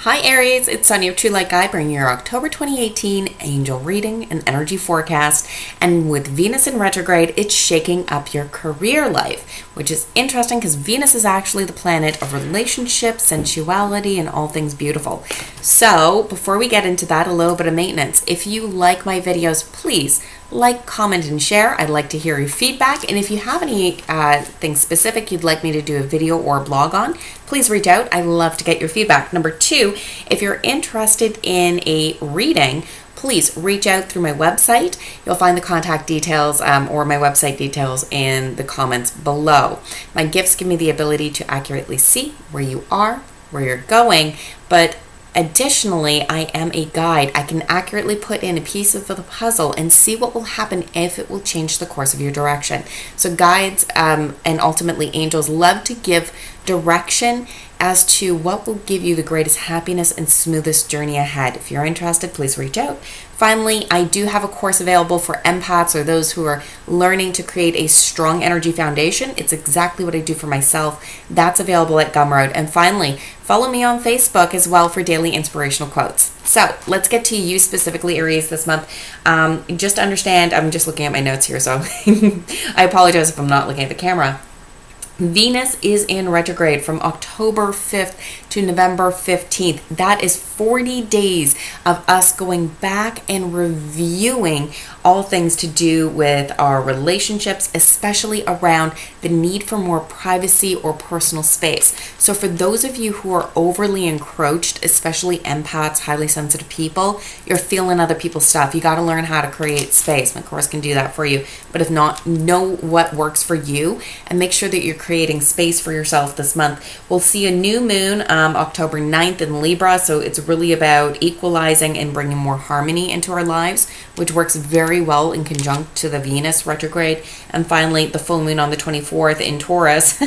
Hi Aries, it's Sunny of True Light Guide bringing your October 2018 angel reading and energy forecast. And with Venus in retrograde, it's shaking up your career life, which is interesting because Venus is actually the planet of relationships, sensuality, and all things beautiful. So before we get into that, a little bit of maintenance. If you like my videos, please like, comment, and share. I'd like to hear your feedback. And if you have any things specific you'd like me to do a video or a blog on, please reach out. I love to get your feedback. Number two, if you're interested in a reading, please reach out through my website. You'll find the contact details or my website details in the comments below. My gifts give me the ability to accurately see where you are, where you're going, but additionally, I am a guide. I can accurately put in a piece of the puzzle and see what will happen if it will change the course of your direction. So guides and ultimately angels love to give direction as to what will give you the greatest happiness and smoothest journey ahead. If you're interested, please reach out. Finally, I do have a course available for empaths or those who are learning to create a strong energy foundation. It's exactly what I do for myself. That's available at Gumroad. And finally, follow me on Facebook as well for daily inspirational quotes. So let's get to you specifically, Aries, this month. Just understand, I'm just looking at my notes here, so I apologize if I'm not looking at the camera. Venus is in retrograde from October 5th to November 15th. That is 40 days of us going back and reviewing all things to do with our relationships, especially around the need for more privacy or personal space. So for those of you who are overly encroached, especially empaths, highly sensitive people, you're feeling other people's stuff. You got to learn how to create space. My course can do that for you. But if not, know what works for you and make sure that you're creating space for yourself this month. We'll see a new moon October 9th in Libra, so it's really about equalizing and bringing more harmony into our lives, which works very well in conjunct to the Venus retrograde. And finally, the full moon on the 24th in Taurus.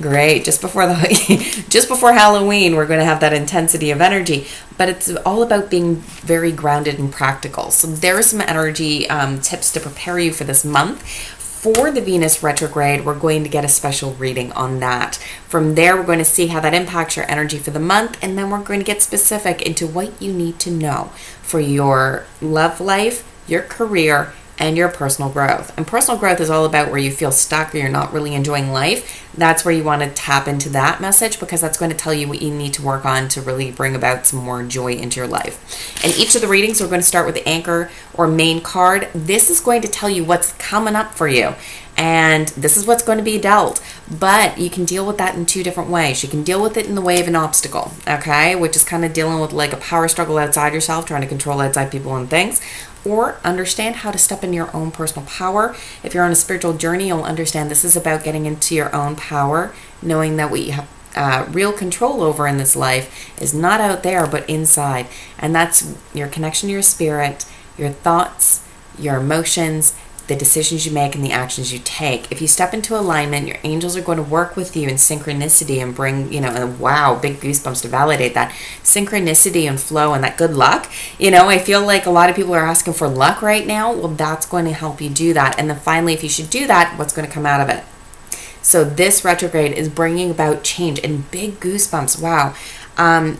Great, just before Halloween, we're going to have that intensity of energy, but it's all about being very grounded and practical. So there are some energy tips to prepare you for this month. For the Venus retrograde, we're going to get a special reading on that. From there, we're going to see how that impacts your energy for the month, and then we're going to get specific into what you need to know for your love life, your career, and your personal growth. And personal growth is all about where you feel stuck or you're not really enjoying life. That's where you want to tap into that message, because that's going to tell you what you need to work on to really bring about some more joy into your life. In each of the readings, we're going to start with the anchor or main card. This is going to tell you what's coming up for you. And this is what's going to be dealt. But you can deal with that in two different ways. You can deal with it in the way of an obstacle, okay? Which is kind of dealing with like a power struggle outside yourself, trying to control outside people and things. Or understand how to step in your own personal power. If you're on a spiritual journey, you'll understand this is about getting into your own power, knowing that what you have real control over in this life is not out there, but inside. And that's your connection to your spirit, your thoughts, your emotions, the decisions you make, and the actions you take. If you step into alignment, your angels are going to work with you in synchronicity and bring, and wow, big goosebumps to validate that. Synchronicity and flow and that good luck. I feel like a lot of people are asking for luck right now. Well, that's going to help you do that. And then finally, if you should do that, what's going to come out of it? So this retrograde is bringing about change and big goosebumps. Wow.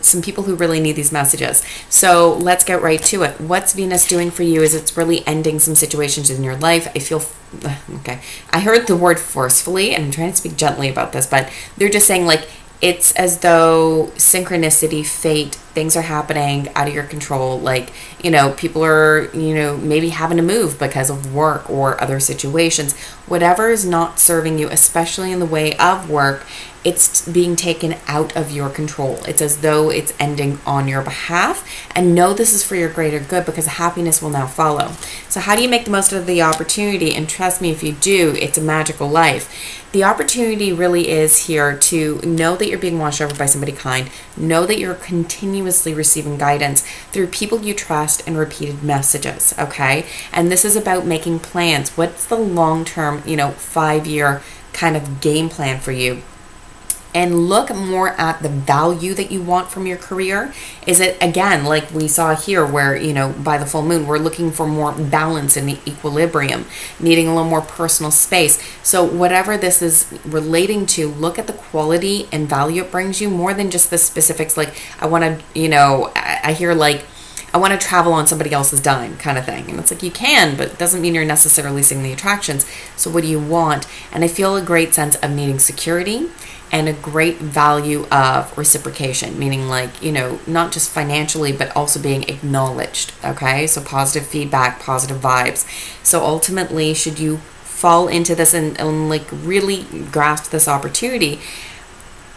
Some people who really need these messages. So let's get right to it. What's Venus doing for you is it's really ending some situations in your life. I heard the word forcefully, and I'm trying to speak gently about this, but they're just saying like, it's as though synchronicity, fate, things are happening out of your control. Like, people are, maybe having to move because of work or other situations. Whatever is not serving you, especially in the way of work, it's being taken out of your control. It's as though it's ending on your behalf. And know this is for your greater good, because happiness will now follow. So how do you make the most of the opportunity? And trust me, if you do, it's a magical life. The opportunity really is here to know that you're being watched over by somebody kind. Know that you're continuously receiving guidance through people you trust and repeated messages, okay? And this is about making plans. What's the long-term, 5-year kind of game plan for you? and look more at the value that you want from your career. Is it, again, like we saw here, where, by the full moon, we're looking for more balance and equilibrium, needing a little more personal space. So whatever this is relating to, look at the quality and value it brings you, more than just the specifics. Like, I want to, I hear like, I want to travel on somebody else's dime kind of thing. And it's like, you can, but it doesn't mean you're necessarily seeing the attractions. So what do you want? And I feel a great sense of needing security and a great value of reciprocation, meaning like, not just financially, but also being acknowledged. Okay. So positive feedback, positive vibes. So ultimately, should you fall into this and like really grasp this opportunity,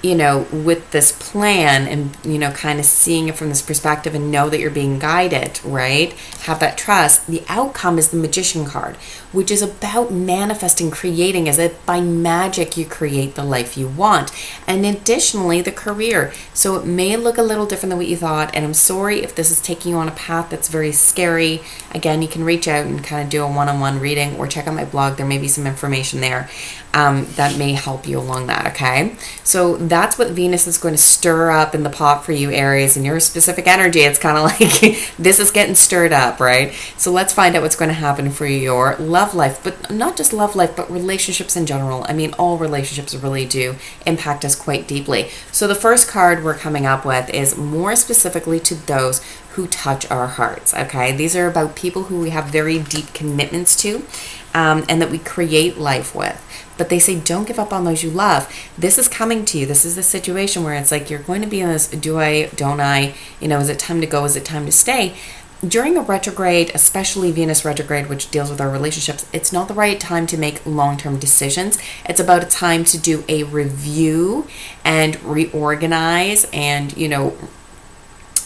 with this plan and, kind of seeing it from this perspective and know that you're being guided, right? Have that trust. The outcome is the Magician card, which is about manifesting, creating, as if by magic you create the life you want. And additionally, the career. So it may look a little different than what you thought. And I'm sorry if this is taking you on a path that's very scary. Again, you can reach out and kind of do a one-on-one reading, or check out my blog. There may be some information there that may help you along that, okay? So that's what Venus is going to stir up in the pot for you, Aries, and your specific energy. It's kind of like this is getting stirred up, right? So let's find out what's going to happen for your love life, but not just love life, but relationships in general. I mean, all relationships really do impact us quite deeply. So the first card we're coming up with is more specifically to those who touch our hearts, okay? These are about people who we have very deep commitments to, and that we create life with. But they say, don't give up on those you love. This is coming to you. This is the situation where it's like, you're going to be in this, do I, don't I? Is it time to go? Is it time to stay? During a retrograde, especially Venus retrograde, which deals with our relationships, it's not the right time to make long-term decisions. It's about a time to do a review and reorganize and,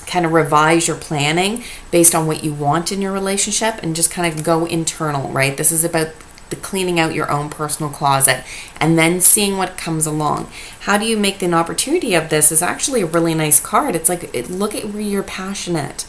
kind of revise your planning based on what you want in your relationship, and just kind of go internal, right? This is about the cleaning out your own personal closet and then seeing what comes along. How do you make an opportunity of this is actually a really nice card. It's like, look at where you're passionate.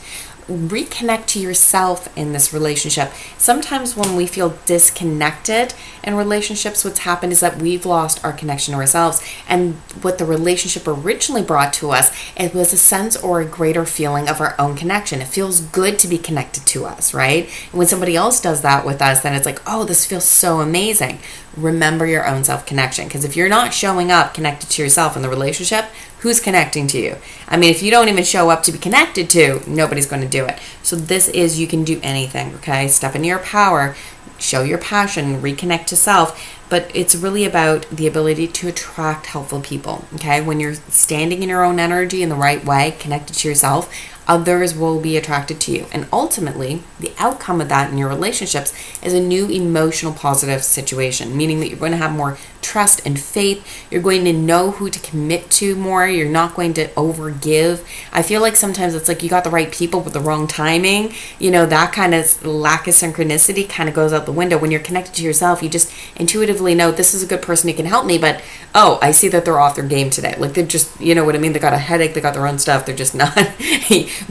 Reconnect to yourself in this relationship. Sometimes when we feel disconnected in relationships, what's happened is that we've lost our connection to ourselves. And what the relationship originally brought to us, it was a sense or a greater feeling of our own connection. It feels good to be connected to us, right? And when somebody else does that with us, then it's like, oh, this feels so amazing. Remember your own self-connection. Because if you're not showing up connected to yourself in the relationship, who's connecting to you? I mean, if you don't even show up to be connected to, nobody's going to do it. So this is, you can do anything, okay? Step into your power, show your passion, reconnect to self. But it's really about the ability to attract helpful people, okay? When you're standing in your own energy in the right way, connected to yourself, others will be attracted to you. And ultimately, the outcome of that in your relationships is a new emotional positive situation, meaning that you're going to have more trust and faith. You're going to know who to commit to more. You're not going to overgive. I feel like sometimes it's like you got the right people with the wrong timing. That kind of lack of synchronicity kind of goes out the window. When you're connected to yourself, you just intuitively know this is a good person who can help me, but oh, I see that they're off their game today. Like, they're just, you know what I mean? They got a headache. They got their own stuff. They're just not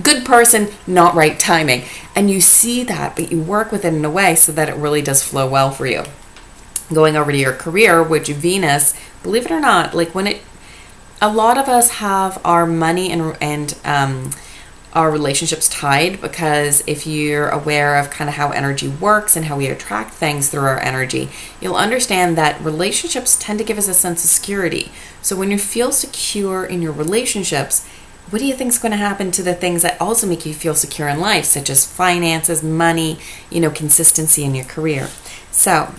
good person, not right timing. And you see that, but you work with it in a way so that it really does flow well for you. Going over to your career, which Venus, believe it or not, like a lot of us have our money and our relationships tied, because if you're aware of kind of how energy works and how we attract things through our energy, you'll understand that relationships tend to give us a sense of security. So when you feel secure in your relationships, what do you think is going to happen to the things that also make you feel secure in life, such as finances, money, consistency in your career? So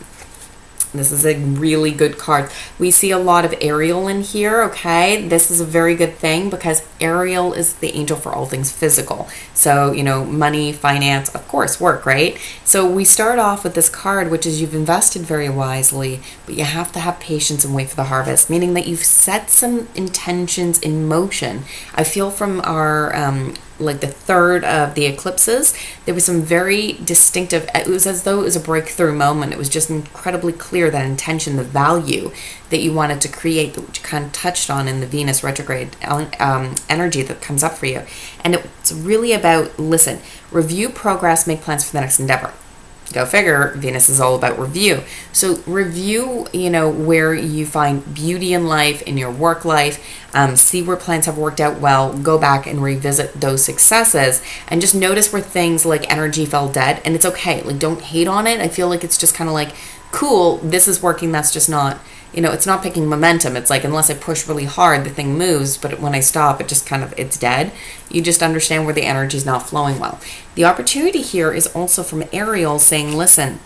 this is a really good card. We see a lot of Ariel in here, okay? This is a very good thing because Ariel is the angel for all things physical. So, money, finance, of course, work, right? So we start off with this card, which is you've invested very wisely, but you have to have patience and wait for the harvest, meaning that you've set some intentions in motion. I feel from our like the third of the eclipses, there was some very distinctive, it was as though it was a breakthrough moment. It was just incredibly clear, that intention, the value that you wanted to create, that you kind of touched on in the Venus retrograde energy that comes up for you. And it's really about, listen, review progress, make plans for the next endeavor. Go figure, Venus is all about review. So review, where you find beauty in life, in your work life, see where plans have worked out well, go back and revisit those successes, and just notice where things like energy fell dead. And it's okay. Like, don't hate on it. I feel like it's just kind of like, cool, this is working, that's just not, it's not picking momentum. It's like, unless I push really hard, the thing moves, but when I stop, it just kind of, it's dead. You just understand where the energy is not flowing well. The opportunity here is also from Ariel saying, listen,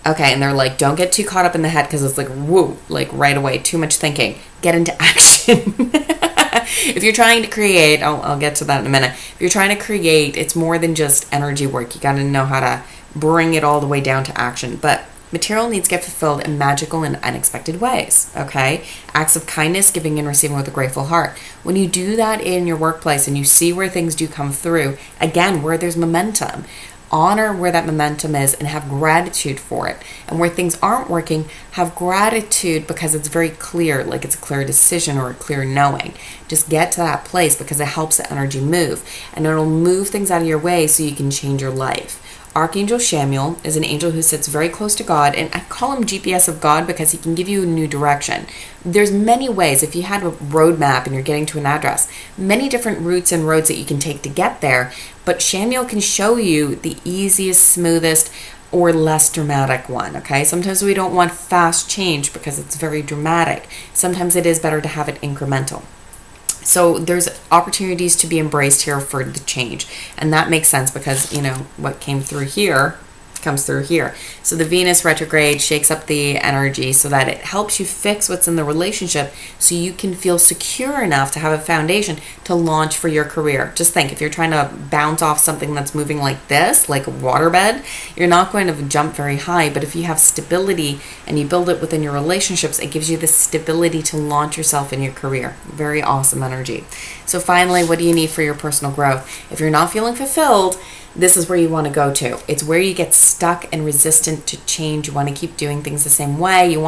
okay, and they're like, don't get too caught up in the head, because it's like, woo, like right away, too much thinking. Get into action. If you're trying to create, I'll get to that in a minute. If you're trying to create, it's more than just energy work. You got to know how to bring it all the way down to action. But material needs get fulfilled in magical and unexpected ways, okay? Acts of kindness, giving and receiving with a grateful heart. When you do that in your workplace and you see where things do come through, again, where there's momentum, honor where that momentum is and have gratitude for it. And where things aren't working, have gratitude because it's very clear, like it's a clear decision or a clear knowing. Just get to that place because it helps the energy move. And it'll move things out of your way so you can change your life. Archangel Chamuel is an angel who sits very close to God, and I call him GPS of God because he can give you a new direction. There's many ways. If you had a road map and you're getting to an address, many different routes and roads that you can take to get there, but Chamuel can show you the easiest, smoothest, or less dramatic one, okay? Sometimes we don't want fast change because it's very dramatic. Sometimes it is better to have it incremental. So there's opportunities to be embraced here for the change. And that makes sense because, what came through here comes through here. So the Venus retrograde shakes up the energy so that it helps you fix what's in the relationship so you can feel secure enough to have a foundation to launch for your career. Just think, if you're trying to bounce off something that's moving like this, like a waterbed, you're not going to jump very high. But if you have stability and you build it within your relationships, it gives you the stability to launch yourself in your career. Very awesome energy. So finally, what do you need for your personal growth? If you're not feeling fulfilled, this is where you want to go to. It's where you get stuck and resistant to change. You want to keep doing things the same way. You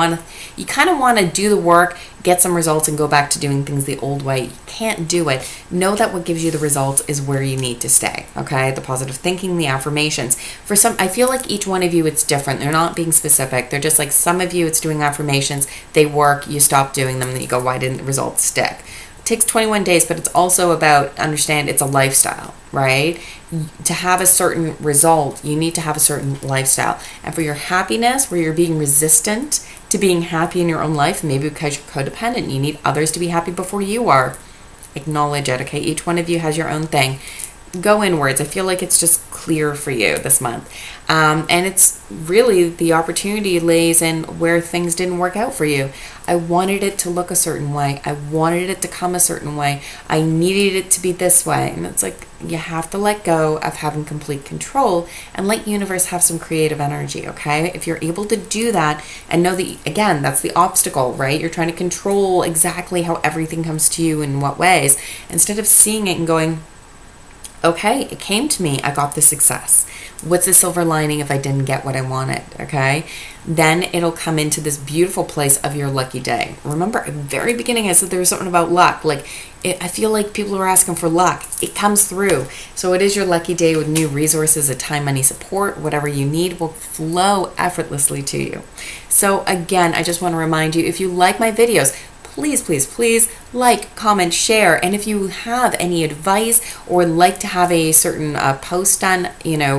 kind of want to do the work, get some results, and go back to doing things the old way. You can't do it. Know that what gives you the results is where you need to stay, okay? The positive thinking, the affirmations. For some, I feel like each one of you, it's different. They're not being specific. They're just like, some of you, it's doing affirmations. They work. You stop doing them, and you go, why didn't the results stick? It takes 21 days, but it's also about, understand, it's a lifestyle, right? To have a certain result, you need to have a certain lifestyle. And for your happiness, where you're being resistant to being happy in your own life, maybe because you're codependent, you need others to be happy before you are. Acknowledge it, okay? Each one of you has your own thing. Go inwards. I feel like it's just clear for you this month. And it's really, the opportunity lays in where things didn't work out for you. I wanted it to look a certain way. I wanted it to come a certain way. I needed it to be this way. And it's like, you have to let go of having complete control and let universe have some creative energy, okay? If you're able to do that and know that, again, that's the obstacle, right? You're trying to control exactly how everything comes to you in what ways, instead of seeing it and going, okay, it came to me, I got the success. What's the silver lining if I didn't get what I wanted, okay? Then it'll come into this beautiful place of your lucky day. Remember, at the very beginning, I said there was something about luck. I feel like people are asking for luck. It comes through. So it is your lucky day with new resources, a time, money, support, whatever you need will flow effortlessly to you. So again, I just want to remind you, if you like my videos, please like, comment, share. And if you have any advice or like to have a certain post done,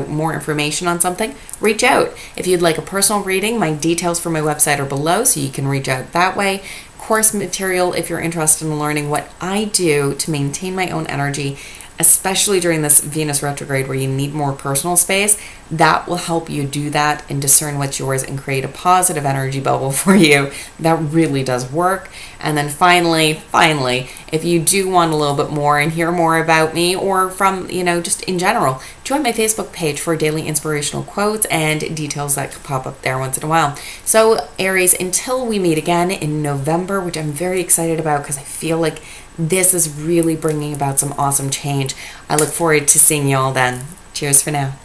more information on something, reach out. If you'd like a personal reading, my details for my website are below, so you can reach out that way. Course material if you're interested in learning what I do to maintain my own energy, especially during this Venus retrograde where you need more personal space. That will help you do that and discern what's yours and create a positive energy bubble for you. That really does work. And then finally, if you do want a little bit more and hear more about me or from, just in general, join my Facebook page for daily inspirational quotes and details that could pop up there once in a while. So Aries, until we meet again in November, which I'm very excited about because I feel like this is really bringing about some awesome change. I look forward to seeing you all then. Cheers for now.